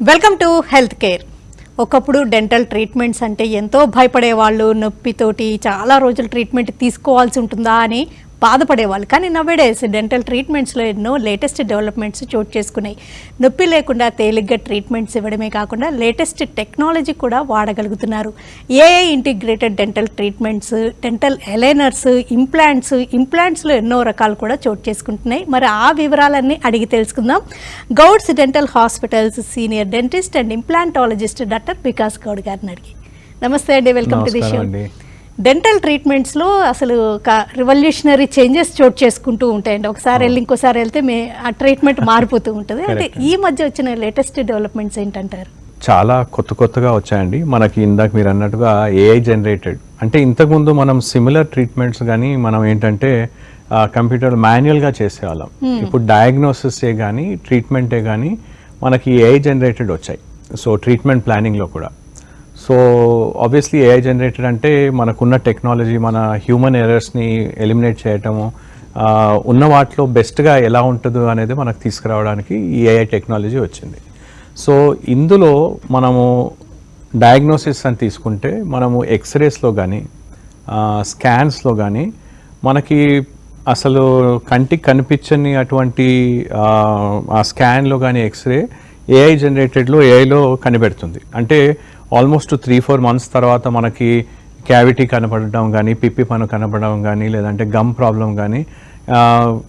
Welcome to health care. ఒకప్పుడు dental treatments అంటే ఎంతో భయపడేవాళ్ళు, నొప్పితోటి చాలా రోజులు ట్రీట్మెంట్ తీసుకోవాల్సి ఉంటుందా అని బాధపడేవాళ్ళు. కానీ నవ్వేడేస్ డెంటల్ ట్రీట్మెంట్స్లో ఎన్నో లేటెస్ట్ డెవలప్మెంట్స్ చోటు చేసుకున్నాయి. నొప్పి లేకుండా తేలిగ్గా ట్రీట్మెంట్స్ ఇవ్వడమే కాకుండా లేటెస్ట్ టెక్నాలజీ కూడా వాడగలుగుతున్నారు. AI integrated dental treatments, dental aligners, ఇంప్లాంట్స్లో ఎన్నో రకాలు కూడా చోటు చేసుకుంటున్నాయి. మరి ఆ వివరాలన్నీ అడిగి తెలుసుకుందాం. Goud's dental hospitals senior dentist and implantologist doctor Vikas Goud గారిని అడిగి. నమస్తే అండి, welcome to the show. Dental ట్రీట్మెంట్స్లో అసలు ఒక రివల్యూషనరీ చేంజెస్ చోటు చేసుకుంటూ ఉంటాయండి. ఒకసారి వెళ్ళి ఇంకోసారి వెళ్తే ఆ ట్రీట్మెంట్ మారిపోతూ ఉంటుంది. అంటే ఈ మధ్య వచ్చిన లేటెస్ట్ డెవలప్మెంట్స్ ఏంటంటారు? చాలా కొత్తగా వచ్చాయండి. మనకి ఇందాక మీరు అన్నట్టుగా ఏఐ జనరేటెడ్, అంటే ఇంతకుముందు మనం సిమిలర్ ట్రీట్మెంట్స్ కానీ మనం ఏంటంటే కంప్యూటర్ మాన్యువల్గా చేసేవాళ్ళం. ఇప్పుడు డయాగ్నోసిసే కానీ ట్రీట్మెంటే కానీ మనకి ఏఐ జనరేటెడ్ వచ్చాయి. సో ట్రీట్మెంట్ ప్లానింగ్లో కూడా. సో ఆబ్వియస్లీ ఏఐ జనరేటెడ్ అంటే మనకున్న టెక్నాలజీ, మన హ్యూమన్ ఎర్రర్స్ని ఎలిమినేట్ చేయటము, ఉన్న వాటిలో బెస్ట్గా ఎలా ఉంటుందో అనేది మనకు తీసుకురావడానికి ఈ ఏఐ టెక్నాలజీ వచ్చింది. సో ఇందులో మనము డయాగ్నోసిస్ అని తీసుకుంటే మనము ఎక్స్రేస్లో కానీ స్కాన్స్లో కానీ మనకి అసలు కంటికి కనిపించని అటువంటి ఆ స్కాన్లో కానీ ఎక్స్రే ఏఐ జనరేటెడ్లో ఏఐలో కనిపెడుతుంది. అంటే ఆల్మోస్ట్ 3-4 months తర్వాత మనకి క్యావిటీ కనపడడం కానీ, పిప్పి పన్ను కనపడడం కానీ, లేదంటే గమ్ ప్రాబ్లం కానీ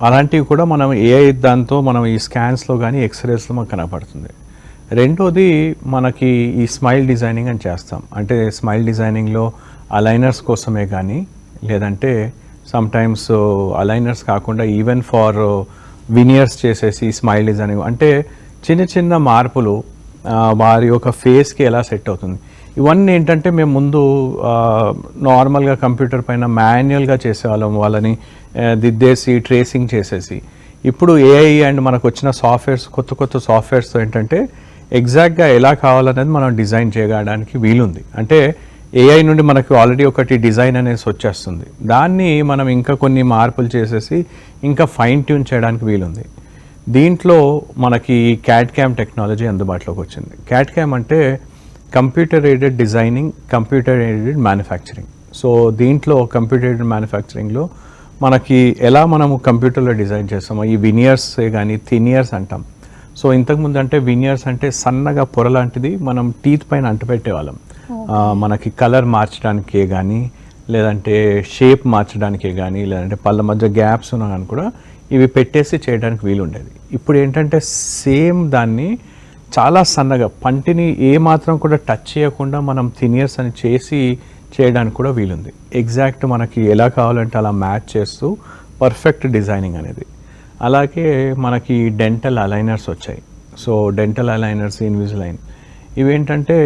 అలాంటివి కూడా మనం ఏఐ దాంతో మనం ఈ స్కాన్స్లో కానీ ఎక్స్రేస్లో మనకు కనపడుతుంది. రెండోది మనకి ఈ స్మైల్ డిజైనింగ్ అని చేస్తాం. అంటే స్మైల్ డిజైనింగ్లో అలైనర్స్ కోసమే కానీ, లేదంటే సమ్టైమ్స్ అలైనర్స్ కాకుండా ఈవెన్ ఫార్ వినియర్స్ చేసేసి స్మైల్ డిజైనింగ్, అంటే చిన్న మార్పులు వారి యొక్క ఫేస్కి ఎలా సెట్ అవుతుంది. ఇవన్నీ ఏంటంటే మేము ముందు నార్మల్గా కంప్యూటర్ పైన మాన్యువల్గా చేసేవాళ్ళం, వాళ్ళని దిద్దేసి ట్రేసింగ్ చేసేసి. ఇప్పుడు ఏఐ అండ్ మనకు వచ్చిన సాఫ్ట్వేర్స్, కొత్త సాఫ్ట్వేర్స్తో ఏంటంటే ఎగ్జాక్ట్గా ఎలా కావాలనేది మనం డిజైన్ చేయడానికి వీలుంది. అంటే ఏఐ నుండి మనకు ఆల్రెడీ ఒకటి డిజైన్ అనేసి వచ్చేస్తుంది. దాన్ని మనం ఇంకా కొన్ని మార్పులు చేసేసి ఇంకా ఫైన్ ట్యూన్ చేయడానికి వీలుంది. దీంట్లో మనకి క్యాడ్-క్యామ్ టెక్నాలజీ అందుబాటులోకి వచ్చింది. క్యాడ్-క్యామ్ అంటే computer aided designing, computer aided manufacturing. So దీంట్లో కంప్యూటర్ ఎయిడెడ్ మ్యానుఫ్యాక్చరింగ్లో మనకి ఎలా మనము కంప్యూటర్లో డిజైన్ చేస్తామో, ఈ వినియర్సే కానీ థినియర్స్ అంటాం. సో ఇంతకుముందు అంటే వినియర్స్ అంటే సన్నగా పొర లాంటిది మనం టీత్ పైన అంటపెట్టేవాళ్ళం. మనకి కలర్ మార్చడానికే కానీ, లేదంటే షేప్ మార్చడానికే కానీ, లేదంటే పళ్ళ మధ్య గ్యాప్స్ ఉన్నా కానీ కూడా ఇవి పెట్టేసి చేయడానికి వీలుండేది. ఇప్పుడు ఏంటంటే సేమ్ దాన్ని చాలా సన్నగా పంటిని ఏమాత్రం కూడా టచ్ చేయకుండా మనం థినియర్స్ అని చేసి చేయడానికి కూడా వీలుంది. ఎగ్జాక్ట్ మనకి ఎలా కావాలంటే అలా మ్యాచ్ చేస్తూ పర్ఫెక్ట్ డిజైనింగ్ అనేది. అలాగే మనకి డెంటల్ అలైనర్స్ వచ్చాయి. సో డెంటల్ అలైనర్స్, ఇన్విజిలైన్, ఇవేంటంటే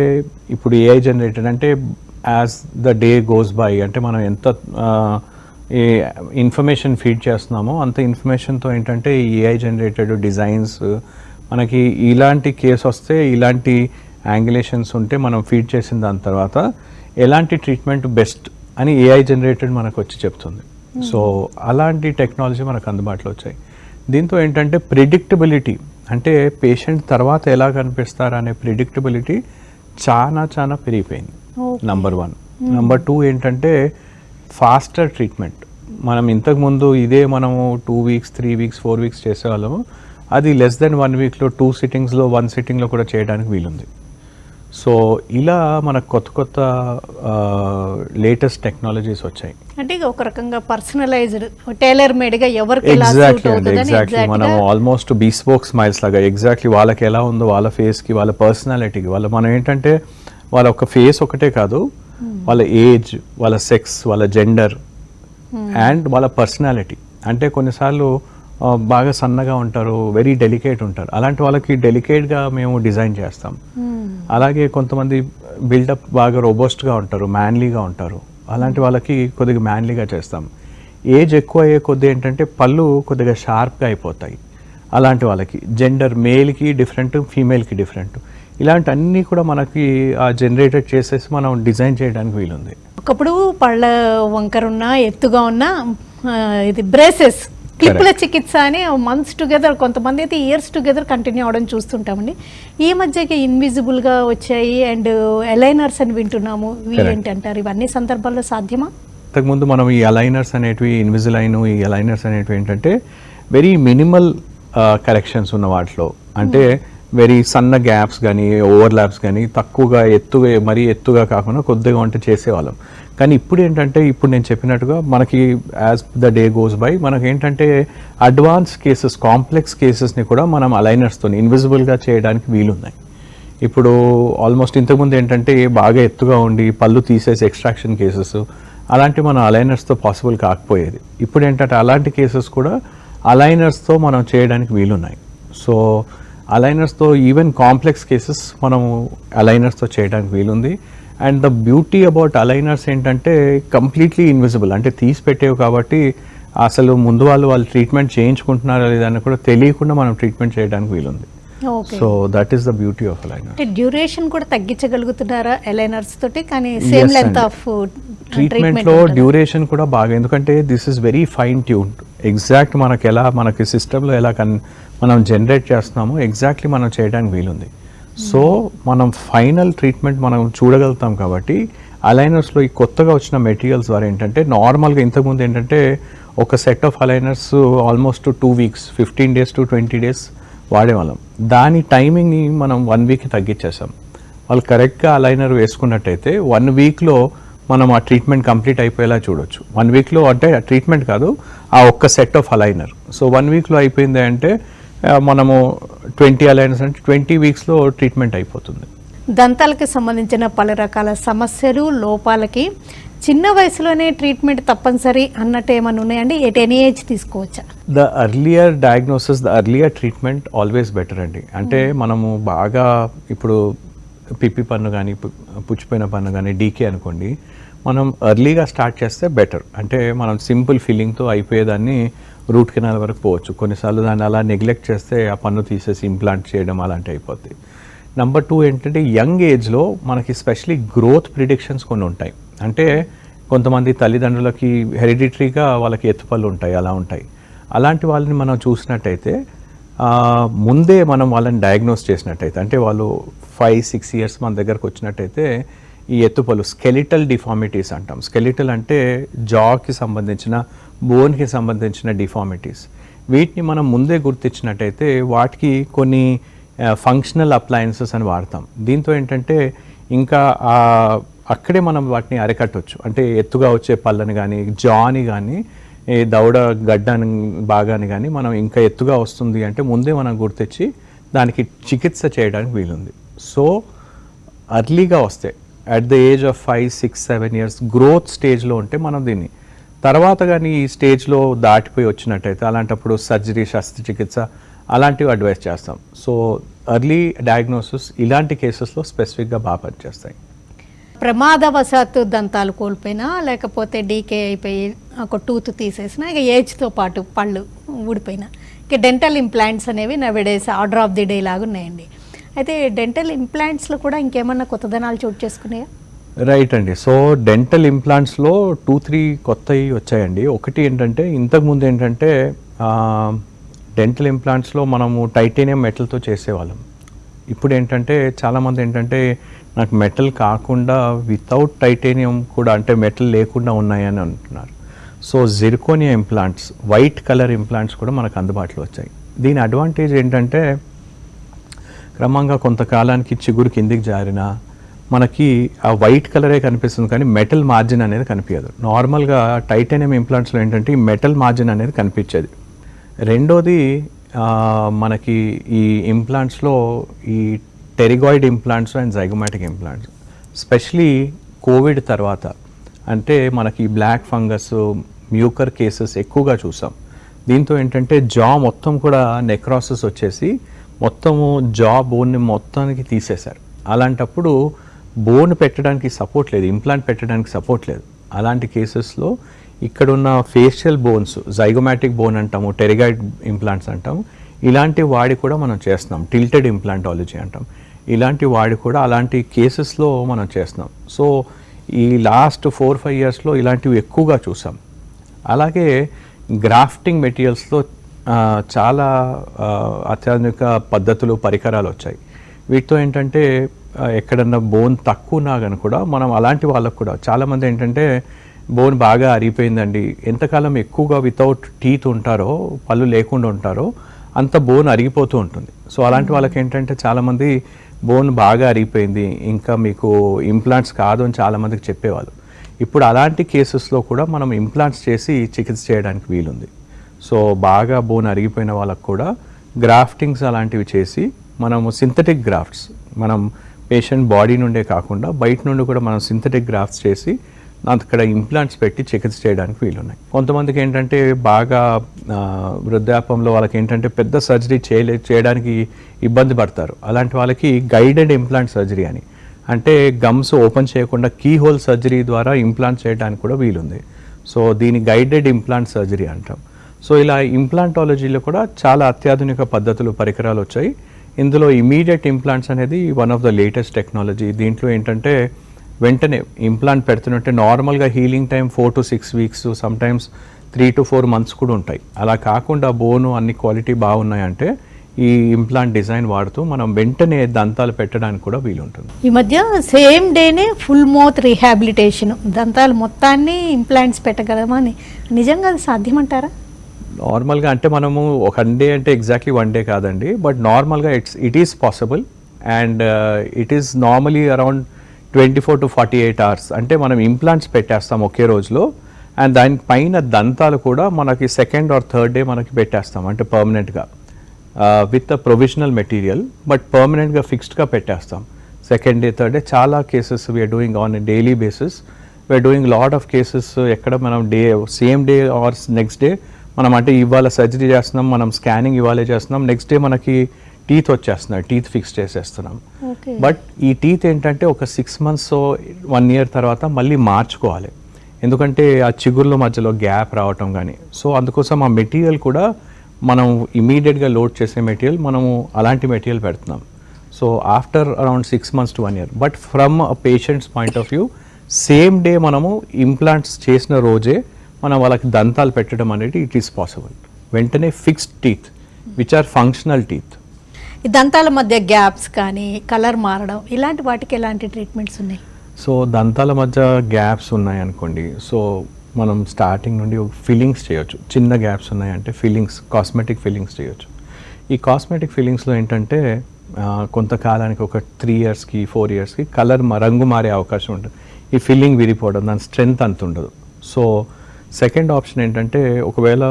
ఇప్పుడు ఏఐ జనరేటెడ్. అంటే as the day goes by, అంటే మనం ఎంత ఈ ఇన్ఫర్మేషన్ ఫీడ్ చేస్తున్నామో అంత ఇన్ఫర్మేషన్తో ఏంటంటే ఈ ఏఐ జనరేటెడ్ డిజైన్స్ మనకి ఇలాంటి కేసు వస్తే, ఇలాంటి యాంగులేషన్స్ ఉంటే మనం ఫీడ్ చేసిన దాని తర్వాత ఎలాంటి ట్రీట్మెంట్ బెస్ట్ అని ఏఐ జనరేటెడ్ మనకు వచ్చి చెప్తుంది. సో అలాంటి టెక్నాలజీ మనకు అందుబాటులో వచ్చాయి. దీంతో ఏంటంటే ప్రిడిక్టబిలిటీ, అంటే పేషెంట్ తర్వాత ఎలా కనిపిస్తారు అనే ప్రిడిక్టబిలిటీ చాలా పెరిగిపోయింది. నంబర్ 1. నంబర్ 2 ఏంటంటే ఫాస్టర్ ట్రీట్మెంట్. మనం ఇంతకుముందు ఇదే మనము 2 weeks, 3 weeks, 4 weeks చేసేవాళ్ళము. అది లెస్ దెన్ 1 weekలో 2 sittings, 1 sittingలో కూడా చేయడానికి వీలుంది. సో ఇలా మనకు కొత్త లేటెస్ట్ టెక్నాలజీస్ వచ్చాయి. అంటే ఒక రకంగా పర్సనలైజ్డ్, టైలర్ మేడ్గా ఎవరికి ఎగ్జాక్ట్లీ మనం ఆల్మోస్ట్ బీస్పోక్ స్మైల్స్ లాగా ఎగ్జాక్ట్లీ వాళ్ళకి ఎలా ఉందో వాళ్ళ ఫేస్కి, వాళ్ళ పర్సనాలిటీకి, మనం ఏంటంటే వాళ్ళ ఒక ఫేస్ ఒకటే కాదు, వాళ్ళ ఏజ్, వాళ్ళ సెక్స్, వాళ్ళ జెండర్ అండ్ వాళ్ళ పర్సనాలిటీ. అంటే కొన్నిసార్లు బాగా సన్నగా ఉంటారు, వెరీ డెలికేట్ ఉంటారు, అలాంటి వాళ్ళకి డెలికేట్గా మేము డిజైన్ చేస్తాం. అలాగే కొంతమంది బిల్డప్ బాగా రోబోస్ట్గా ఉంటారు, మ్యాన్లీగా ఉంటారు, అలాంటి వాళ్ళకి కొద్దిగా మ్యాన్లీగా చేస్తాం. ఏజ్ ఎక్కువ అయ్యే కొద్ది ఏంటంటే పళ్ళు కొద్దిగా షార్ప్గా అయిపోతాయి. అలాంటి వాళ్ళకి జెండర్, మేల్కి డిఫరెంట్, ఫీమేల్కి డిఫరెంట్, ఇలాంటి అన్నీ కూడా మనకి జనరేటెడ్ చేసేసి మనం డిజైన్ చేయడానికి వీలుంది. ఒకప్పుడు పళ్ళ వంకరున్నా, ఎత్తుగా ఉన్నా ఇది బ్రేసెస్ క్లిప్పుల చికిత్స అని మంత్స్ టుగెదర్, కొంతమంది అయితే ఇయర్స్ టుగెదర్ కంటిన్యూ అవడం చూస్తుంటామండి. ఈ మధ్యకి ఇన్విజిబుల్గా వచ్చాయి అండ్ అలైనర్స్ అని వింటున్నాము. ఏంటంటారు, ఇవన్నీ సందర్భాల్లో సాధ్యమా? ఇంతకుముందు మనం ఈ అలైనర్స్ అనేటివి, ఇన్విజిలైన్, ఈ అలైనర్స్ అనేటివి ఏంటంటే వెరీ మినిమల్ కరెక్షన్స్ ఉన్న వాటిలో, అంటే వెరీ సన్న గ్యాప్స్ కానీ ఓవర్లాప్స్ కానీ తక్కువగా ఎత్తుగా, మరీ ఎత్తుగా కాకుండా కొద్దిగా వంట చేసేవాళ్ళం. కానీ ఇప్పుడు ఏంటంటే, ఇప్పుడు నేను చెప్పినట్టుగా మనకి as the day goes by మనకి ఏంటంటే అడ్వాన్స్ కేసెస్, కాంప్లెక్స్ కేసెస్ని కూడా మనం అలైనర్స్తో ఇన్విజిబుల్గా చేయడానికి వీలున్నాయి. ఇప్పుడు ఆల్మోస్ట్ ఇంతకుముందు ఏంటంటే బాగా ఎత్తుగా ఉండి పళ్ళు తీసేసి ఎక్స్ట్రాక్షన్ కేసెస్ అలాంటివి మన అలైనర్స్తో పాసిబుల్ కాకపోయేది. ఇప్పుడు ఏంటంటే అలాంటి కేసెస్ కూడా అలైనర్స్తో మనం చేయడానికి వీలున్నాయి. సో అలైనర్స్తో ఈవెన్ కాంప్లెక్స్ కేసెస్ మనము అలైనర్స్తో చేయడానికి వీలుంది. And the beauty about aligners ఏంటంటే కంప్లీట్లీ ఇన్విజిబుల్, అంటే తీసి పెట్టేవి కాబట్టి అసలు ముందు వాళ్ళు ట్రీట్మెంట్ చేయించుకుంటున్నారా లేదని కూడా తెలియకుండా మనం ట్రీట్మెంట్ చేయడానికి వీలుంది. So that is the beauty of aligner. Duration కూడా తగ్గించగలుగుతున్నారా అలైనర్స్ తోటి? కానీ సేమ్ లెంత్ ఆఫ్ ట్రీట్మెంట్లో డ్యూరేషన్ కూడా బాగా, ఎందుకంటే this is very fine tuned. Exact మనకి సిస్టంలో ఎలా మనం జనరేట్ చేస్తున్నామో ఎగ్జాక్ట్లీ మనం చేయడానికి వీలుంది. సో మనం ఫైనల్ ట్రీట్మెంట్ మనం చూడగలుగుతాం కాబట్టి అలైనర్స్లో ఈ కొత్తగా వచ్చిన మెటీరియల్స్ ద్వారా ఏంటంటే నార్మల్గా ఇంతకుముందు ఏంటంటే ఒక set of aligners almost 2 weeks, 15 days to 20 days వాడేవాళ్ళం. దాని టైమింగ్ని మనం 1 week తగ్గించేసాం. వాళ్ళు కరెక్ట్గా అలైనర్ వేసుకున్నట్టయితే 1 weekలో మనం ఆ ట్రీట్మెంట్ కంప్లీట్ అయిపోయేలా చూడొచ్చు. 1 weekలో అంటే ట్రీట్మెంట్ కాదు, ఆ ఒక్క సెట్ ఆఫ్ అలైనర్. సో 1 weekలో అయిపోయింది అంటే మనము 20 అలైనర్స్ అంటే 20 weeksలో ట్రీట్మెంట్ అయిపోతుంది. దంతాలకు సంబంధించిన పలు రకాల సమస్యలు, లోపాలకి చిన్న వయసులోనే ట్రీట్మెంట్ తప్పనిసరి అన్నట్టు ఏమైనా ఉన్నాయండి? ఎనీ ఏజ్ తీసుకోవచ్చా? The earlier diagnosis, the earlier treatment always better అండి. అంటే మనము బాగా ఇప్పుడు పిప్పి పన్ను కానీ, పుచ్చిపోయిన పన్ను కానీ, డీకే అనుకోండి, మనం ఎర్లీగా స్టార్ట్ చేస్తే బెటర్. అంటే మనం సింపుల్ ఫీలింగ్తో అయిపోయేదాన్ని రూట్ కెనాల్ వరకు పోవచ్చు. కొన్నిసార్లు దాన్ని అలా నెగ్లెక్ట్ చేస్తే ఆ పన్ను తీసేసి ఇంప్లాంట్ చేయడం అలాంటివి అయిపోతాయి. నెంబర్ 2 ఏంటంటే యంగ్ ఏజ్లో మనకి స్పెషలీ గ్రోత్ ప్రిడిక్షన్స్ కొన్ని ఉంటాయి. అంటే కొంతమంది తల్లిదండ్రులకి హెరిడిటరీగా వాళ్ళకి ఎత్తుపళ్ళు ఉంటాయి, అలా ఉంటాయి. అలాంటి వాళ్ళని మనం చూసినట్టయితే ముందే మనం వాళ్ళని డయాగ్నోస్ చేసినట్టయితే, అంటే వాళ్ళు 5-6 years మన దగ్గరకు వచ్చినట్టయితే ఈ ఎత్తుపళ్ళు స్కెలిటల్ డిఫార్మిటీస్ అంటాం. స్కెలిటల్ అంటే జాకి సంబంధించిన, బోన్కి సంబంధించిన డిఫార్మిటీస్. వీటిని మనం ముందే గుర్తించినట్టయితే వాటికి కొన్ని ఫంక్షనల్ అప్లయన్సెస్ అని వాడతాం. దీంతో ఏంటంటే ఇంకా అక్కడే మనం వాటిని అరికట్టవచ్చు. అంటే ఎత్తుగా వచ్చే పళ్ళని కానీ, జాని కానీ, దవడ గడ్డని భాగాన్ని కానీ మనం ఇంకా ఎత్తుగా వస్తుంది అంటే ముందే మనం గుర్తించి దానికి చికిత్స చేయడానికి వీలుంది. సో అర్లీగా వస్తే at the age of 5, 6, 7 years growth స్టేజ్లో ఉంటే మనం దీన్ని, తర్వాత కానీ ఈ స్టేజ్లో దాటిపోయి వచ్చినట్టయితే అలాంటప్పుడు సర్జరీ, శస్త్రచికిత్స అలాంటివి అడ్వైస్ చేస్తాం. సో ఎర్లీ డయాగ్నోసిస్ ఇలాంటి కేసెస్లో స్పెసిఫిక్గా బాగా పనిచేస్తాయి. ప్రమాదవశాత్తు దంతాలు కోల్పోయినా, లేకపోతే డీకే అయిపోయి ఒక టూత్ తీసేసినా, ఇక ఏజ్తో పాటు పళ్ళు ఊడిపోయినా, ఇక డెంటల్ ఇంప్లాంట్స్ అనేవి nowadays order of the day లాగా ఉన్నాయండి. అయితే డెంటల్ ఇంప్లాంట్స్లో కూడా ఇంకేమన్నా కొత్తదనాలు చోటు చేసుకున్నాయా? రైట్ అండి. సో డెంటల్ ఇంప్లాంట్స్లో 2-3 కొత్తవి వచ్చాయండి. ఒకటి ఏంటంటే ఇంతకుముందు ఏంటంటే డెంటల్ ఇంప్లాంట్స్లో మనము టైటానియం మెటల్తో చేసేవాళ్ళం. ఇప్పుడు ఏంటంటే చాలామంది ఏంటంటే నాకు మెటల్ కాకుండా వితౌట్ టైటానియం కూడా, అంటే మెటల్ లేకుండా ఉన్నాయని అంటున్నారు. So zirconia implants, white colour implants కూడా మనకు అందుబాటులో వచ్చాయి. దీని అడ్వాంటేజ్ ఏంటంటే క్రమంగా కొంతకాలానికి చిగురు కిందికి జారినా మనకి ఆ వైట్ కలరే కనిపిస్తుంది, కానీ మెటల్ మార్జిన్ అనేది కనిపించదు. నార్మల్గా టైటానియం ఇంప్లాంట్స్లో ఏంటంటే ఈ మెటల్ మార్జిన్ అనేది కనిపించేది. రెండోది మనకి ఈ ఇంప్లాంట్స్లో ఈ pterygoid implants and zygomatic implants, especially Covid తర్వాత అంటే మనకి బ్లాక్ ఫంగస్, మ్యూకర్ కేసెస్ ఎక్కువగా చూసాం. దీంతో ఏంటంటే జా మొత్తం కూడా నెక్రాసిస్ వచ్చేసి మొత్తము జా బోన్ని మొత్తానికి తీసేశారు. అలాంటప్పుడు బోన్ పెట్టడానికి సపోర్ట్ లేదు, ఇంప్లాంట్ పెట్టడానికి సపోర్ట్ లేదు. అలాంటి కేసెస్లో ఇక్కడున్న ఫేషియల్ బోన్స్, జైగోమాటిక్ బోన్ అంటాము, టెరిగాయిడ్ ఇంప్లాంట్స్ అంటాము, ఇలాంటి వాడి కూడా మనం చేస్తున్నాం. టిల్టెడ్ ఇంప్లాంటాలజీ అంటాం. ఇలాంటి వాడి కూడా అలాంటి కేసెస్లో మనం చేస్తున్నాం. సో ఈ లాస్ట్ 4-5 yearsలో ఇలాంటివి ఎక్కువగా చూసాం. అలాగే గ్రాఫ్టింగ్ మెటీరియల్స్తో చాలా అత్యాధునిక పద్ధతులు పరికరాలు వచ్చాయి. వీటితో ఏంటంటే ఎక్కడన్నా బోన్ తక్కువ ఉన్నా కానీ కూడా మనం అలాంటి వాళ్ళకు కూడా చాలామంది ఏంటంటే బోన్ బాగా అరిగిపోయిందండి, ఎంతకాలం ఎక్కువగా వితౌట్ టీత్ ఉంటారో, పళ్ళు లేకుండా ఉంటారో అంత బోన్ అరిగిపోతూ ఉంటుంది. సో అలాంటి వాళ్ళకి ఏంటంటే చాలామంది బోన్ బాగా అరిగిపోయింది, ఇంకా మీకు ఇంప్లాంట్స్ కాదు అని చాలామందికి చెప్పేవాళ్ళు. ఇప్పుడు అలాంటి కేసెస్లో కూడా మనం ఇంప్లాంట్స్ చేసి చికిత్స చేయడానికి వీలుంది. సో బాగా బోన్ అరిగిపోయిన వాళ్ళకు కూడా గ్రాఫ్టింగ్స్ అలాంటివి చేసి మనము సింథటిక్ గ్రాఫ్ట్స్, మనం పేషెంట్ బాడీ నుండే కాకుండా బయట నుండి కూడా మనం సింథటిక్ గ్రాఫ్ట్స్ చేసి అక్కడ ఇంప్లాంట్స్ పెట్టి చికిత్స చేయడానికి వీలున్నాయి. కొంతమందికి ఏంటంటే బాగా వృద్ధాపంలో వాళ్ళకి ఏంటంటే పెద్ద సర్జరీ చేయడానికి ఇబ్బంది పడతారు. అలాంటి వాళ్ళకి గైడెడ్ ఇంప్లాంట్ సర్జరీ అని, అంటే గమ్స్ ఓపెన్ చేయకుండా కీ హోల్ సర్జరీ ద్వారా ఇంప్లాంట్ చేయడానికి కూడా వీలుంది. సో దీని గైడెడ్ ఇంప్లాంట్ సర్జరీ అంటాం. సో ఇలా ఇంప్లాంటాలజీలో కూడా చాలా అత్యాధునిక పద్ధతులు, పరికరాలు వచ్చాయి. ఇందులో ఇమీడియట్ ఇంప్లాంట్స్ అనేది one of the latest technology. దీంట్లో ఏంటంటే వెంటనే ఇంప్లాంట్ పెడుతున్నట్టే నార్మల్గా healing time 4 to 6 weeks, sometimes 3 to 4 months కూడా ఉంటాయి. అలా కాకుండా బోను అన్ని క్వాలిటీ బాగున్నాయంటే ఈ ఇంప్లాంట్ డిజైన్ వాడుతూ మనం వెంటనే దంతాలు పెట్టడానికి కూడా వీలుంటుంది. ఈ మధ్య సేమ్ డేనే ఫుల్ మౌత్ రీహాబిలిటేషన్, దంతాలు మొత్తాన్ని ఇంప్లాంట్స్ పెట్టగలమని, నిజంగా అది సాధ్యమంటారా? నార్మల్గా అంటే మనము ఒక డే అంటే ఎగ్జాక్ట్లీ 1 day కాదండి, బట్ నార్మల్గా it is possible and it is normally around 24 to 48 hours. అంటే మనం ఇంప్లాంట్స్ పెట్టేస్తాం ఒకే రోజులో, అండ్ దానిపైన దంతాలు కూడా మనకి 2nd or 3rd day మనకి పెట్టేస్తాం, అంటే పర్మనెంట్గా with a provisional material, but పర్మనెంట్గా ఫిక్స్డ్గా పెట్టేస్తాం 2nd day 3rd day. చాలా cases we're doing on a daily basis. We're doing lot of cases ఎక్కడ మనం same day or next day మనం, అంటే ఇవాళ సర్జరీ చేస్తున్నాం, మనం స్కానింగ్ ఇవాళే చేస్తున్నాం, నెక్స్ట్ డే మనకి టీత్ వచ్చేస్తున్నాయి, టీత్ ఫిక్స్ చేసేస్తున్నాం. బట్ ఈ టీత్ ఏంటంటే ఒక 6 months 1 year తర్వాత మళ్ళీ మార్చుకోవాలి, ఎందుకంటే ఆ చిగుర్ల మధ్యలో గ్యాప్ రావటం కానీ. సో అందుకోసం ఆ మెటీరియల్ కూడా మనం ఇమీడియట్గా లోడ్ చేసే మెటీరియల్, మనము అలాంటి మెటీరియల్ పెడుతున్నాం. So after around 6 months to 1 year, but from a patient's point of view same day మనము ఇంప్లాంట్స్ చేసిన రోజే మనం వాళ్ళకి దంతాలు పెట్టడం అనేది ఇట్ ఈస్ పాసిబుల్. వెంటనే fixed teeth which are functional teeth. ఈ దంతాల మధ్య గ్యాప్స్ కానీ కలర్ మారడం ఇలాంటి వాటికి ఎలాంటి ట్రీట్మెంట్స్ ఉన్నాయి? సో దంతాల మధ్య గ్యాప్స్ ఉన్నాయి అనుకోండి, సో మనం స్టార్టింగ్ నుండి ఫిల్లింగ్స్ చేయొచ్చు. చిన్న గ్యాప్స్ ఉన్నాయంటే ఫిల్లింగ్స్, కాస్మెటిక్ ఫిల్లింగ్స్ చేయొచ్చు. ఈ కాస్మెటిక్ ఫిల్లింగ్స్లో ఏంటంటే కొంతకాలానికి ఒక 3 yearsకి 4 yearsకి రంగు మారే అవకాశం ఉంటుంది. ఈ ఫిల్లింగ్ విరిపోవడం, దాని స్ట్రెంగ్త్ అంత ఉండదు. సో సెకండ్ ఆప్షన్ ఏంటంటే ఒకవేళ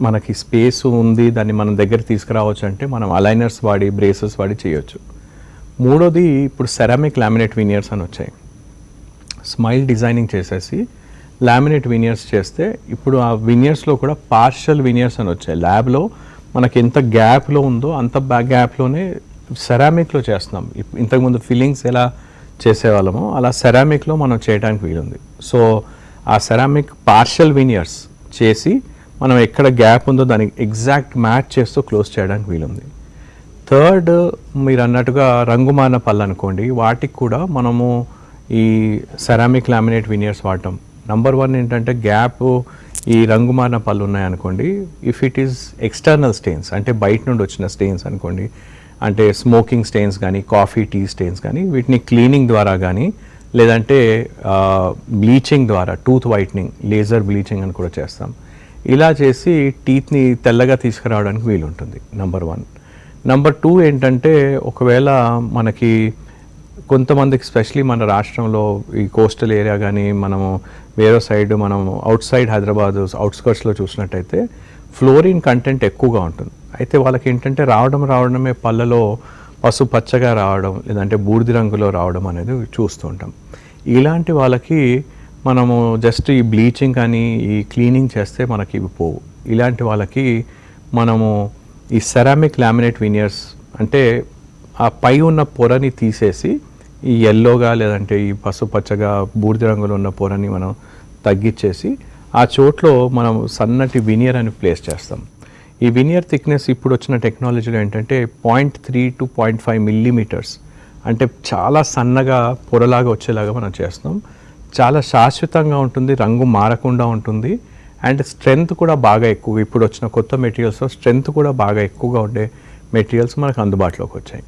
మనకి స్పేస్ ఉంది, దాన్ని మనం దగ్గర తీసుకురావచ్చు అంటే మనం అలైనర్స్ వాడి, బ్రేసెస్ వాడి చేయొచ్చు. మూడోది ఇప్పుడు సెరామిక్ లామినేట్ వినియర్స్ అని వచ్చాయి. స్మైల్ డిజైనింగ్ చేసేసి లామినేట్ వినియర్స్ చేస్తే ఇప్పుడు ఆ వినియర్స్లో కూడా పార్షల్ వినియర్స్ అని వచ్చాయి. ల్యాబ్లో మనకి ఎంత గ్యాప్లో ఉందో అంత గ్యాప్లోనే సెరామిక్లో చేస్తున్నాం. ఇంతకుముందు ఫిల్లింగ్స్ ఎలా చేసేవాళ్ళమో అలా సెరామిక్లో మనం చేయడానికి వీలుంది. సో ఆ సెరామిక్ పార్షల్ వినియర్స్ చేసి మనం ఎక్కడ గ్యాప్ ఉందో దానికి ఎగ్జాక్ట్ మ్యాచ్ చేస్తూ క్లోజ్ చేయడానికి వీలుంది. థర్డ్, మీరు అన్నట్టుగా రంగుమాన పళ్ళు అనుకోండి, వాటికి కూడా మనము ఈ సెరామిక్ లామినేట్ వినియర్స్ వాడటం. నంబర్ 1 ఏంటంటే గ్యాప్, ఈ రంగుమాన పళ్ళు ఉన్నాయనుకోండి, if it is external stains, అంటే బయట నుండి వచ్చిన స్టెయిన్స్ అనుకోండి, అంటే స్మోకింగ్ స్టెయిన్స్ కానీ, కాఫీ టీ స్టెయిన్స్ కానీ, వీటిని క్లీనింగ్ ద్వారా కానీ లేదంటే బ్లీచింగ్ ద్వారా, టూత్ వైట్నింగ్, లేజర్ బ్లీచింగ్ అని కూడా చేస్తాం. ఇలా చేసి టీత్ని తెల్లగా తీసుకురావడానికి వీలుంటుంది. నంబర్ 1. నంబర్ 2 ఏంటంటే ఒకవేళ మనకి కొంతమందికి స్పెషలీ మన రాష్ట్రంలో ఈ కోస్టల్ ఏరియా కానీ మనము వేరే సైడ్, మనం అవుట్ సైడ్ హైదరాబాద్ అవుట్స్కర్ట్స్లో చూసినట్టయితే ఫ్లోరిన్ కంటెంట్ ఎక్కువగా ఉంటుంది. అయితే వాళ్ళకి ఏంటంటే రావడమే పళ్ళలో పసుపచ్చగా రావడం, లేదంటే బూడిద రంగులో రావడం అనేది చూస్తూ ఉంటాం. ఇలాంటి వాళ్ళకి మనము జస్ట్ ఈ బ్లీచింగ్ కానీ ఈ క్లీనింగ్ చేస్తే మనకి ఇవి పోవు. ఇలాంటి వాళ్ళకి మనము ఈ సెరామిక్ లామినేట్ వినియర్స్, అంటే ఆ పై ఉన్న పొరని తీసేసి ఈ ఎల్లోగా లేదంటే ఈ పసుపచ్చగా బూడిద రంగులో ఉన్న పొరని మనం తగ్గించేసి ఆ చోట్లో మనం సన్నటి వినియర్ అని ప్లేస్ చేస్తాం. ఈ వినియర్ థిక్నెస్ ఇప్పుడు వచ్చిన టెక్నాలజీలో ఏంటంటే 0.3 to 0.5 millimeters, అంటే చాలా సన్నగా పొరలాగా వచ్చేలాగా మనం చేస్తాం. చాలా శాశ్వతంగా ఉంటుంది, రంగు మారకుండా ఉంటుంది, అండ్ స్ట్రెంగ్త్ కూడా బాగా ఎక్కువ, ఇప్పుడు వచ్చిన కొత్త మెటీరియల్స్లో స్ట్రెంగ్త్ కూడా బాగా ఎక్కువగా ఉండే మెటీరియల్స్ మనకు అందుబాటులోకి వచ్చాయి.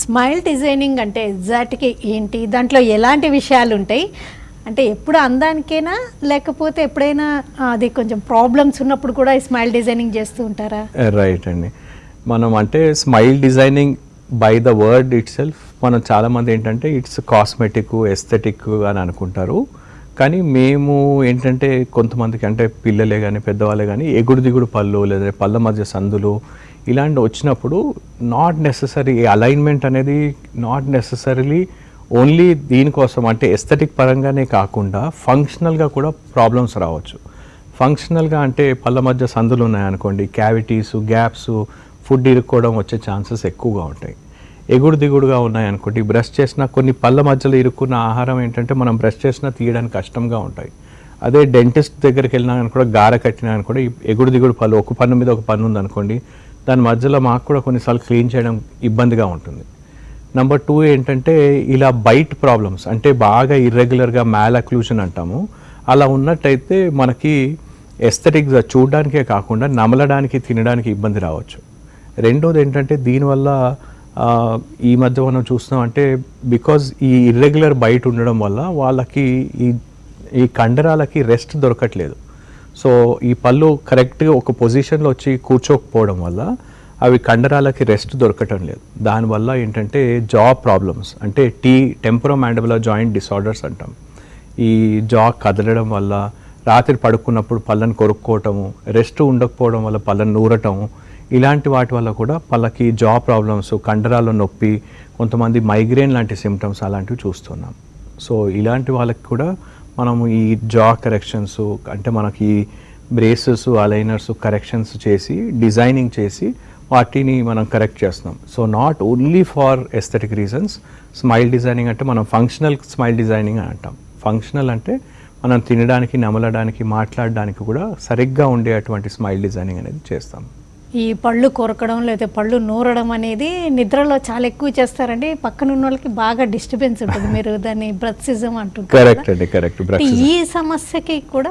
స్మైల్ డిజైనింగ్ అంటే ఎగ్జాక్ట్గా ఏంటి, దాంట్లో ఎలాంటి విషయాలు ఉంటాయి, అంటే ఎప్పుడు అందానికైనా లేకపోతే ఎప్పుడైనా అది కొంచెం ప్రాబ్లమ్స్ ఉన్నప్పుడు కూడా ఈ స్మైల్ డిజైనింగ్ చేస్తూ ఉంటారా? రైట్ అండి. మనం అంటే smile designing by the word it self మనం చాలామంది ఏంటంటే ఇట్స్ కాస్మెటిక్ ఎస్థెటిక్ అని అనుకుంటారు. కానీ మేము ఏంటంటే కొంతమందికి అంటే పిల్లలే కానీ పెద్దవాళ్ళే కానీ ఎగుడు దిగుడు పళ్ళు లేదా పళ్ళ మధ్య సందులు ఇలాంటి వచ్చినప్పుడు నాట్ నెససరీ అలైన్మెంట్ అనేది నాట్ నెససరీలీ ఓన్లీ దీనికోసం అంటే ఎస్థెటిక్ పరంగానే కాకుండా ఫంక్షనల్గా కూడా ప్రాబ్లమ్స్ రావచ్చు. ఫంక్షనల్గా అంటే పళ్ళ మధ్య సందులు ఉన్నాయనుకోండి, క్యావిటీస్ గ్యాప్స్ ఫుడ్ ఇరుక్కోవడం వచ్చే ఛాన్సెస్ ఎక్కువగా ఉంటాయి. ఎగుడు దిగుడుగా ఉన్నాయనుకోండి, బ్రష్ చేసిన కొన్ని పళ్ళ మధ్యలో ఇరుక్కున్న ఆహారం ఏంటంటే మనం బ్రష్ చేసినా తీయడానికి కష్టంగా ఉంటాయి. అదే డెంటిస్ట్ దగ్గరికి వెళ్ళినా కూడా గార కట్టినా కూడా ఎగుడు దిగుడు పళ్ళు ఒక పన్ను మీద ఒక పన్ను ఉందనుకోండి, దాని మధ్యలో మాకు కూడా కొన్నిసార్లు క్లీన్ చేయడం ఇబ్బందిగా ఉంటుంది. నెంబర్ 2 ఏంటంటే ఇలా బైట్ ప్రాబ్లమ్స్ అంటే బాగా ఇర్రెగ్యులర్గా మ్యాలక్లూజన్ అంటాము, అలా ఉన్నట్టయితే మనకి ఎస్థెటిక్గా చూడడానికే కాకుండా నమలడానికి తినడానికి ఇబ్బంది రావచ్చు. రెండోది ఏంటంటే దీనివల్ల ఈ మధ్య మనం చూస్తున్నాం అంటే బికాజ్ ఈ ఇర్రెగ్యులర్ బైట్ ఉండడం వల్ల వాళ్ళకి ఈ కండరాలకి రెస్ట్ దొరకట్లేదు. సో ఈ పళ్ళు కరెక్ట్గా ఒక పొజిషన్లో వచ్చి కూర్చోకపోవడం వల్ల అవి కండరాలకి రెస్ట్ దొరకటం లేదు. దానివల్ల ఏంటంటే జా ప్రాబ్లమ్స్ అంటే టెంపరోమాండిబులర్ జాయింట్ డిసార్డర్స్ అంటాం. ఈ జా కదలడం వల్ల రాత్రి పడుకున్నప్పుడు పళ్ళను కొరుక్కోవటము, రెస్ట్ ఉండకపోవడం వల్ల పళ్ళను నూరటము, ఇలాంటి వాటి వల్ల కూడా పళ్ళకి జా ప్రాబ్లమ్స్, కండరాల నొప్పి, కొంతమంది మైగ్రేన్ లాంటి సిమ్టమ్స్ అలాంటివి చూస్తున్నాం. సో ఇలాంటి వాళ్ళకి కూడా మనము ఈ జా కరెక్షన్స్ అంటే మనకి బ్రేసెస్ అలైనర్స్ కరెక్షన్స్ చేసి డిజైనింగ్ చేసి వాటిని మనం కరెక్ట్ చేస్తున్నాం. So not only for aesthetic reasons. Smile designing అంటే మనం ఫంక్షనల్ స్మైల్ డిజైనింగ్ అని అంటాం. ఫంక్షనల్ అంటే మనం తినడానికి నమలడానికి మాట్లాడడానికి కూడా సరిగ్గా ఉండే అటువంటి స్మైల్ డిజైనింగ్ అనేది చేస్తాం. ఈ పళ్ళు కొరకడం లేదా పళ్ళు నూరడం అనేది నిద్రలో చాలా ఎక్కువ చేస్తారండి, పక్కన ఉన్న వాళ్ళకి బాగా డిస్టర్బెన్స్ ఉంటుంది. మీరు దాన్ని బ్రత్సిజం అంటుంటారు. కరెక్ట్ అండి, కరెక్ట్. ఈ సమస్యకి కూడా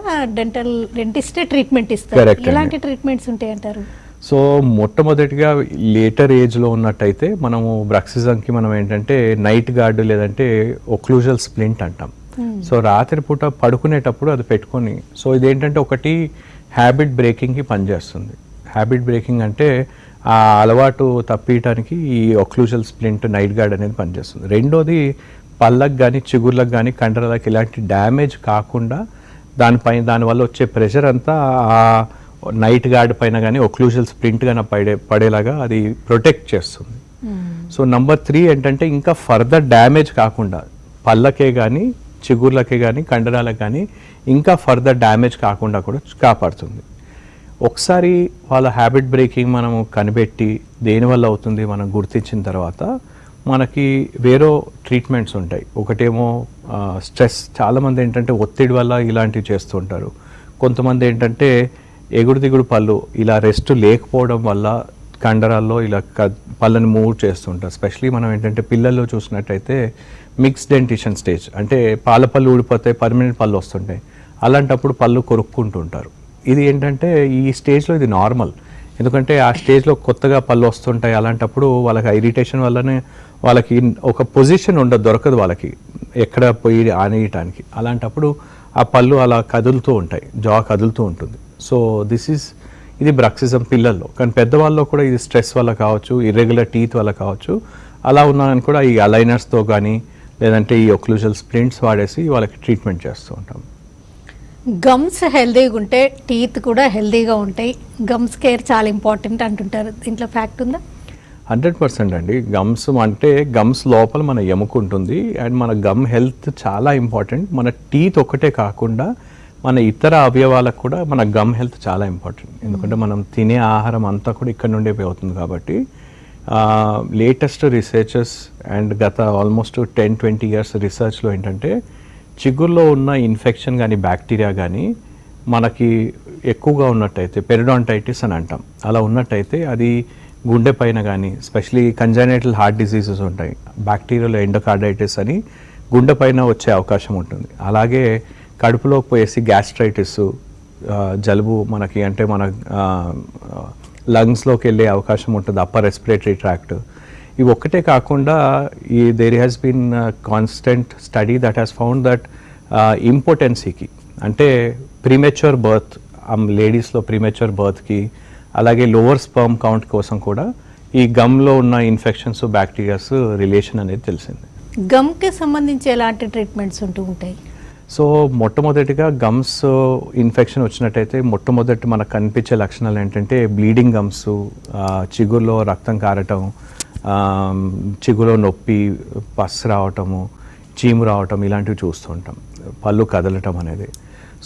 డెంటిస్టే ట్రీట్మెంట్ ఇస్తారు. ఎలాంటి ట్రీట్మెంట్స్ ఉంటాయి అంటారు? సో మొట్టమొదటిగా లేటర్ ఏజ్లో ఉన్నట్టయితే మనము బ్రక్సిజంకి మనం ఏంటంటే నైట్ గార్డ్ లేదంటే ఒక్లూజల్ స్ప్లింట్ అంటాం. సో రాత్రిపూట పడుకునేటప్పుడు అది పెట్టుకొని, సో ఇదేంటంటే ఒకటి హ్యాబిట్ బ్రేకింగ్కి పనిచేస్తుంది. హ్యాబిట్ బ్రేకింగ్ అంటే ఆ అలవాటు తప్పియటానికి ఈ ఒక్లూజల్ స్ప్లింట్ నైట్ గార్డ్ అనేది పనిచేస్తుంది. రెండోది పళ్ళకు కానీ చిగుర్లకు కానీ కండరాలకు ఇలాంటి డ్యామేజ్ కాకుండా దానివల్ల వచ్చే ప్రెషర్ అంతా ఆ నైట్ గార్డ్ పైన కానీ ఒక్లూజల్ స్ప్లింట్ కానీ పడేలాగా అది ప్రొటెక్ట్ చేస్తుంది. సో నెంబర్ 3 ఏంటంటే ఇంకా ఫర్దర్ డ్యామేజ్ కాకుండా పళ్ళకే కానీ చిగుర్లకే కానీ కండరాలకు కానీ ఇంకా ఫర్దర్ డ్యామేజ్ కాకుండా కూడా కాపాడుతుంది. ఒకసారి వాళ్ళ హ్యాబిట్ బ్రేకింగ్ మనము కనిపెట్టి దేనివల్ల అవుతుంది మనం గుర్తించిన తర్వాత మనకి వేరే ట్రీట్మెంట్స్ ఉంటాయి. ఒకటేమో స్ట్రెస్, చాలామంది ఏంటంటే ఒత్తిడి వల్ల ఇలాంటివి చేస్తూ ఉంటారు. కొంతమంది ఏంటంటే ఎగుడు దిగుడు పళ్ళు ఇలా రెస్ట్ లేకపోవడం వల్ల కండరాల్లో ఇలా పళ్ళని మూవ్ చేస్తుంటారు. స్పెషలీ మనం ఏంటంటే పిల్లల్లో చూసినట్టయితే మిక్స్ డెంటిషన్ స్టేజ్ అంటే పాల పళ్ళు ఊడిపోతాయి, పర్మనెంట్ పళ్ళు వస్తుంటాయి. అలాంటప్పుడు పళ్ళు కొరుక్కుంటుంటారు. ఇది ఏంటంటే ఈ స్టేజ్లో ఇది నార్మల్, ఎందుకంటే ఆ స్టేజ్లో కొత్తగా పళ్ళు వస్తుంటాయి. అలాంటప్పుడు వాళ్ళకి ఇరిటేషన్ వల్లనే వాళ్ళకి ఒక పొజిషన్ దొరకదు వాళ్ళకి ఎక్కడ పోయి ఆనేయటానికి. అలాంటప్పుడు ఆ పళ్ళు అలా కదులుతూ ఉంటాయి, జా కదులుతూ ఉంటుంది. సో ఇది బ్రక్సిజం పిల్లల్లో. కానీ పెద్దవాళ్ళలో కూడా ఇది స్ట్రెస్ వల్ల కావచ్చు, ఇర్రెగ్యులర్ టీత్ వల్ల కావచ్చు. అలా ఉన్నాయని కూడా ఈ అలైనర్స్తో కానీ లేదంటే ఈ ఒక్లూజల్ స్ప్లింట్స్ వాడేసి వాళ్ళకి ట్రీట్మెంట్ చేస్తూ ఉంటాం. గమ్స్ హెల్దీగా ఉంటే టీత్ కూడా హెల్దీగా ఉంటాయి. గమ్స్ కేర్ చాలా ఇంపార్టెంట్ అంటుంటారు, దీంట్లో ఫ్యాక్ట్ ఉందా? 100% అండి. గమ్స్ అంటే గమ్స్ లోపల మన ఎముక ఉంటుంది అండ్ మన గమ్ హెల్త్ చాలా ఇంపార్టెంట్. మన టీత్ ఒక్కటే కాకుండా మన ఇతర అవయవాలకు కూడా మన గమ్ హెల్త్ చాలా ఇంపార్టెంట్. ఎందుకంటే మనం తినే ఆహారం అంతా కూడా ఇక్కడ నుండే అవుతుంది కాబట్టి లేటెస్ట్ రీసెర్చెస్ అండ్ గత ఆల్మోస్ట్ 10-20 ఇయర్స్ రీసెర్చ్లో ఏంటంటే చిగుర్లో ఉన్న ఇన్ఫెక్షన్ కానీ బ్యాక్టీరియా కానీ మనకి ఎక్కువగా ఉన్నట్టయితే పెరిడాంటైటిస్ అని అంటాం. అలా ఉన్నట్టయితే అది గుండె పైన కానీ స్పెషలీ కంజనైటల్ హార్ట్ డిసీజెస్ ఉంటాయి, బ్యాక్టీరియాలో ఎండోకార్డైటిస్ అని గుండె పైన వచ్చే అవకాశం ఉంటుంది. అలాగే కడుపులోకి పోయేసి గ్యాస్ట్రైటిస్, జలుబు మనకి అంటే మన లంగ్స్లోకి వెళ్ళే అవకాశం ఉంటుంది, అప్పర్ రెస్పిరేటరీ ట్రాక్ట్. ఇవి ఒక్కటే కాకుండా there has been constant study that has found that ఇంపార్టెన్సీకి అంటే ప్రీమెచ్యూర్ బర్త్, లేడీస్లో ప్రీమెచ్యూర్ బర్త్కి, అలాగే లోవర్ స్పర్మ్ కౌంట్ కోసం కూడా ఈ గమ్లో ఉన్న ఇన్ఫెక్షన్స్ బ్యాక్టీరియాస్ రిలేషన్ అనేది తెలిసింది. గమ్కి సంబంధించి ఎలాంటి ట్రీట్మెంట్స్ ఉంటూ ఉంటాయి? సో మొట్టమొదటిగా గమ్స్ ఇన్ఫెక్షన్ వచ్చినట్టయితే మొట్టమొదటి మనకు కనిపించే లక్షణాలు ఏంటంటే బ్లీడింగ్ గమ్స్, చిగురులో రక్తం కారటం, చిగురులో నొప్పి, పస్ రావటము, చీము రావటం ఇలాంటివి చూస్తూ ఉంటాం, పళ్ళు కదలటం అనేది.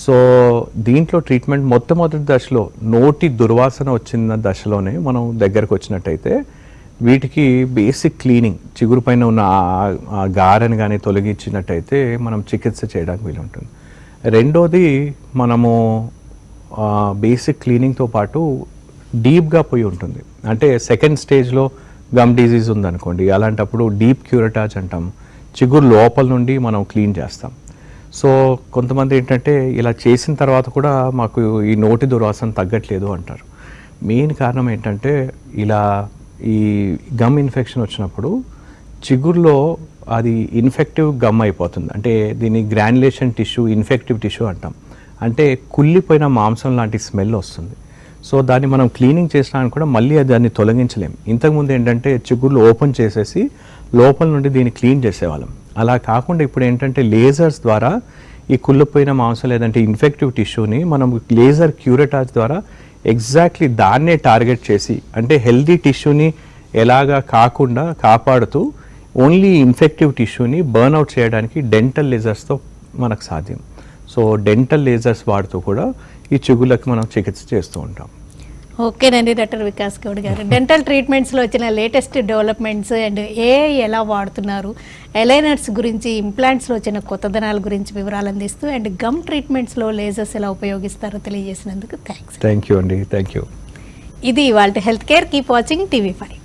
సో దీంట్లో ట్రీట్మెంట్ మొట్టమొదటి దశలో నోటి దుర్వాసన వచ్చిన దశలోనే మనం దగ్గరకు వచ్చినట్టయితే వీటికి బేసిక్ క్లీనింగ్, చిగురు పైన ఉన్న ఆ గారెని కానీ తొలగించినట్టయితే మనం చికిత్స చేయడానికి వీలు ఉంటుంది. రెండోది మనము బేసిక్ క్లీనింగ్తో పాటు డీప్గా పోయి ఉంటుంది. అంటే సెకండ్ స్టేజ్లో గమ్ డిజీజ్ ఉందనుకోండి, అలాంటప్పుడు డీప్ క్యూరటాజ్ అంటాం, చిగురు లోపల నుండి మనం క్లీన్ చేస్తాం. సో కొంతమంది ఏంటంటే ఇలా చేసిన తర్వాత కూడా మాకు ఈ నోటి దుర్వాసన తగ్గట్లేదు అంటారు. మెయిన్ కారణం ఏంటంటే ఇలా ఈ గమ్ ఇన్ఫెక్షన్ వచ్చినప్పుడు చిగురులో అది ఇన్ఫెక్టివ్ గమ్ అయిపోతుంది. అంటే దీన్ని గ్రాన్యులేషన్ టిష్యూ, ఇన్ఫెక్టివ్ టిష్యూ అంటాం. అంటే కుళ్ళిపోయిన మాంసం లాంటి స్మెల్ వస్తుంది. సో దాన్ని మనం క్లీనింగ్ చేసినానికి కూడా మళ్ళీ దాన్ని తొలగించలేం. ఇంతకుముందు ఏంటంటే చిగుర్లు ఓపెన్ చేసేసి లోపల నుండి దీన్ని క్లీన్ చేసేవాళ్ళం. అలా కాకుండా ఇప్పుడు ఏంటంటే లేజర్స్ ద్వారా ఈ కుళ్ళిపోయిన మాంసం లేదంటే ఇన్ఫెక్టివ్ టిష్యూని మనం లేజర్ క్యూరటాజ్ ద్వారా ఎగ్జాక్ట్లీ దాన్నే టార్గెట్ చేసి, అంటే హెల్దీ టిష్యూని ఎలాగా కాకుండా కాపాడుతూ ఓన్లీ ఇన్ఫెక్టివ్ టిష్యూని బర్న్అవుట్ చేయడానికి డెంటల్ లేజర్స్తో మనకు సాధ్యం. సో డెంటల్ లేజర్స్ వాడుతూ కూడా ఈ చిగుళ్ళకి మనం చికిత్స చేస్తూ ఉంటాం. ఓకేనండి డాక్టర్ వికాస్ గౌడ్ గారు, డెంటల్ ట్రీట్మెంట్స్లో వచ్చిన లేటెస్ట్ డెవలప్మెంట్స్ అండ్ ఎలా వాడుతున్నారు, ఎలైనర్స్ గురించి, ఇంప్లాంట్స్లో వచ్చిన కొత్తదనాల గురించి వివరాలు అందిస్తూ అండ్ గమ్ ట్రీట్మెంట్స్లో లేజర్స్ ఎలా ఉపయోగిస్తారో తెలియజేసినందుకు థ్యాంక్స్. థ్యాంక్ యూ అండి, థ్యాంక్ యూ. ఇది ఇవాళ health care. Keep watching TV5.